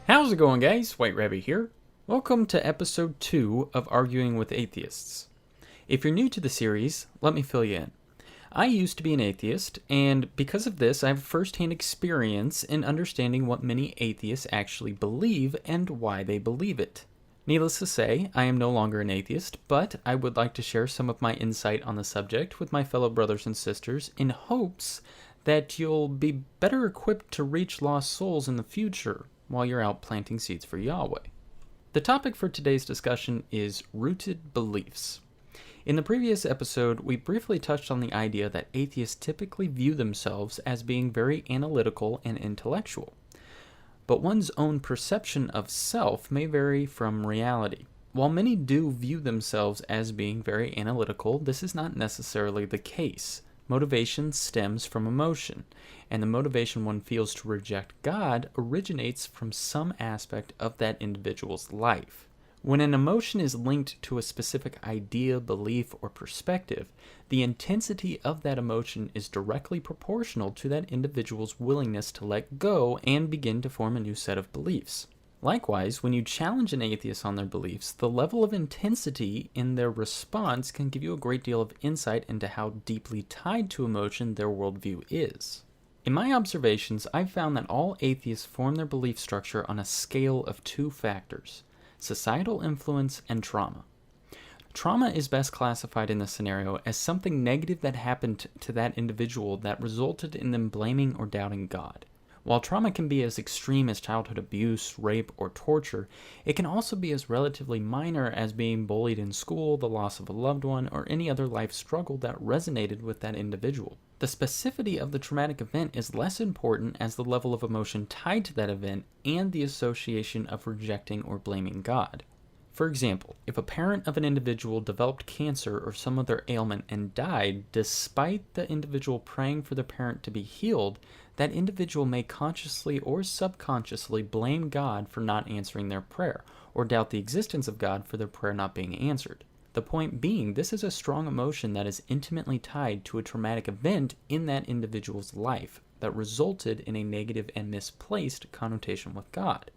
How's it going, guys? White Rabbit here. Welcome to episode 2 of Arguing with Atheists. If you're new to the series, let me fill you in. I used to be an atheist, and because of this, I have first-hand experience in understanding what many atheists actually believe and why they believe it. Needless to say, I am no longer an atheist, but I would like to share some of my insight on the subject with my fellow brothers and sisters in hopes that you'll be better equipped to reach lost souls in the future while you're out planting seeds for Yahweh. The topic for today's discussion is rooted beliefs. In the previous episode, we briefly touched on the idea that atheists typically view themselves as being very analytical and intellectual. But one's own perception of self may vary from reality. While many do view themselves as being very analytical, this is not necessarily the case. Motivation stems from emotion, and the motivation one feels to reject God originates from some aspect of that individual's life. When an emotion is linked to a specific idea, belief, or perspective, the intensity of that emotion is directly proportional to that individual's willingness to let go and begin to form a new set of beliefs. Likewise, when you challenge an atheist on their beliefs, the level of intensity in their response can give you a great deal of insight into how deeply tied to emotion their worldview is. In my observations, I've found that all atheists form their belief structure on a scale of two factors: societal influence and trauma. Trauma is best classified in this scenario as something negative that happened to that individual that resulted in them blaming or doubting God. While trauma can be as extreme as childhood abuse, rape, or torture, it can also be as relatively minor as being bullied in school, the loss of a loved one, or any other life struggle that resonated with that individual. The specificity of the traumatic event is less important as the level of emotion tied to that event and the association of rejecting or blaming God. For example, if a parent of an individual developed cancer or some other ailment and died despite the individual praying for the parent to be healed, that individual may consciously or subconsciously blame God for not answering their prayer, or doubt the existence of God for their prayer not being answered. The point being, this is a strong emotion that is intimately tied to a traumatic event in that individual's life that resulted in a negative and misplaced connotation with God.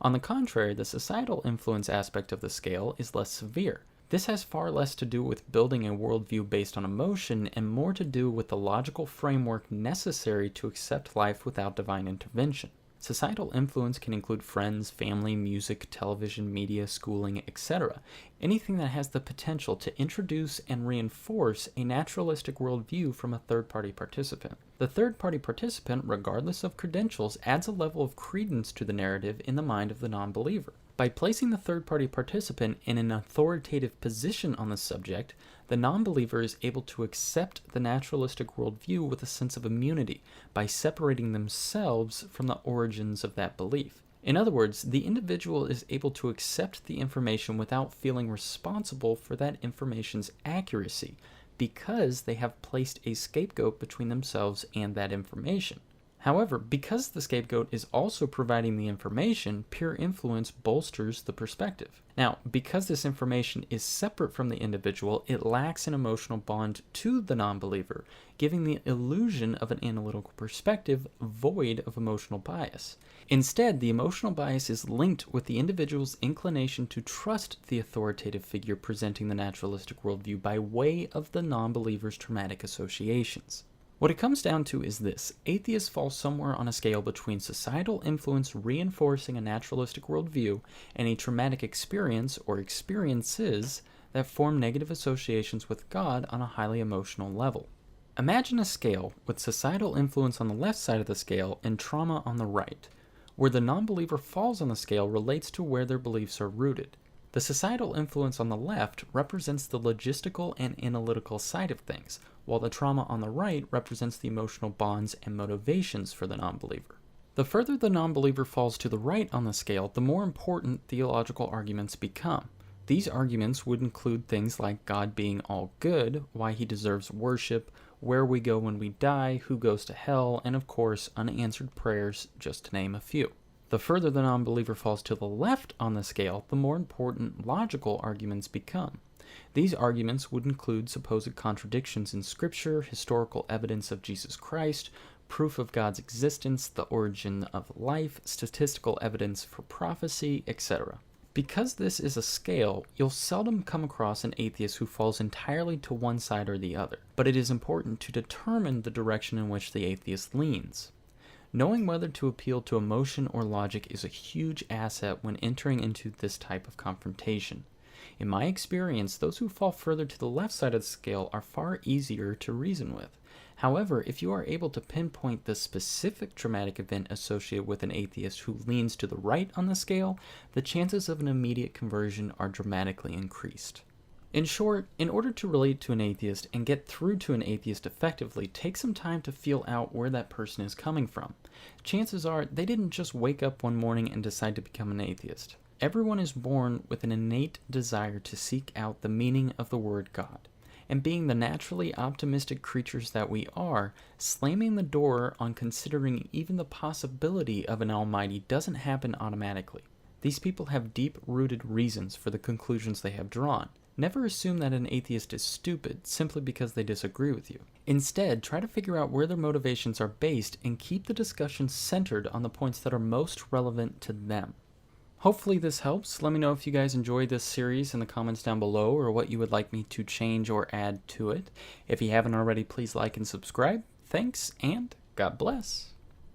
On the contrary, the societal influence aspect of the scale is less severe. This has far less to do with building a worldview based on emotion and more to do with the logical framework necessary to accept life without divine intervention. Societal influence can include friends, family, music, television, media, schooling, etc. Anything that has the potential to introduce and reinforce a naturalistic worldview from a third-party participant. The third-party participant, regardless of credentials, adds a level of credence to the narrative in the mind of the non-believer. By placing the third-party participant in an authoritative position on the subject, the non-believer is able to accept the naturalistic worldview with a sense of immunity by separating themselves from the origins of that belief. In other words, the individual is able to accept the information without feeling responsible for that information's accuracy, because they have placed a scapegoat between themselves and that information. However, because the scapegoat is also providing the information, peer influence bolsters the perspective. Now, because this information is separate from the individual, it lacks an emotional bond to the non-believer, giving the illusion of an analytical perspective void of emotional bias. Instead, the emotional bias is linked with the individual's inclination to trust the authoritative figure presenting the naturalistic worldview by way of the non-believer's traumatic associations. What it comes down to is this: atheists fall somewhere on a scale between societal influence reinforcing a naturalistic worldview and a traumatic experience or experiences that form negative associations with God on a highly emotional level. Imagine a scale with societal influence on the left side of the scale and trauma on the right. Where the non-believer falls on the scale relates to where their beliefs are rooted. The societal influence on the left represents the logistical and analytical side of things, while the trauma on the right represents the emotional bonds and motivations for the non-believer. The further the non-believer falls to the right on the scale, the more important theological arguments become. These arguments would include things like God being all good, why he deserves worship, where we go when we die, who goes to hell, and of course, unanswered prayers, just to name a few. The further the non-believer falls to the left on the scale, the more important logical arguments become. These arguments would include supposed contradictions in Scripture, historical evidence of Jesus Christ, proof of God's existence, the origin of life, statistical evidence for prophecy, etc. Because this is a scale, you'll seldom come across an atheist who falls entirely to one side or the other, but it is important to determine the direction in which the atheist leans. Knowing whether to appeal to emotion or logic is a huge asset when entering into this type of confrontation. In my experience, those who fall further to the left side of the scale are far easier to reason with. However, if you are able to pinpoint the specific traumatic event associated with an atheist who leans to the right on the scale, the chances of an immediate conversion are dramatically increased. In short, in order to relate to an atheist and get through to an atheist effectively, take some time to feel out where that person is coming from. Chances are they didn't just wake up one morning and decide to become an atheist. Everyone is born with an innate desire to seek out the meaning of the word God. And being the naturally optimistic creatures that we are, slamming the door on considering even the possibility of an almighty doesn't happen automatically. These people have deep-rooted reasons for the conclusions they have drawn. Never assume that an atheist is stupid simply because they disagree with you. Instead, try to figure out where their motivations are based and keep the discussion centered on the points that are most relevant to them. Hopefully this helps. Let me know if you guys enjoyed this series in the comments down below or what you would like me to change or add to it. If you haven't already, please like and subscribe. Thanks, and God bless.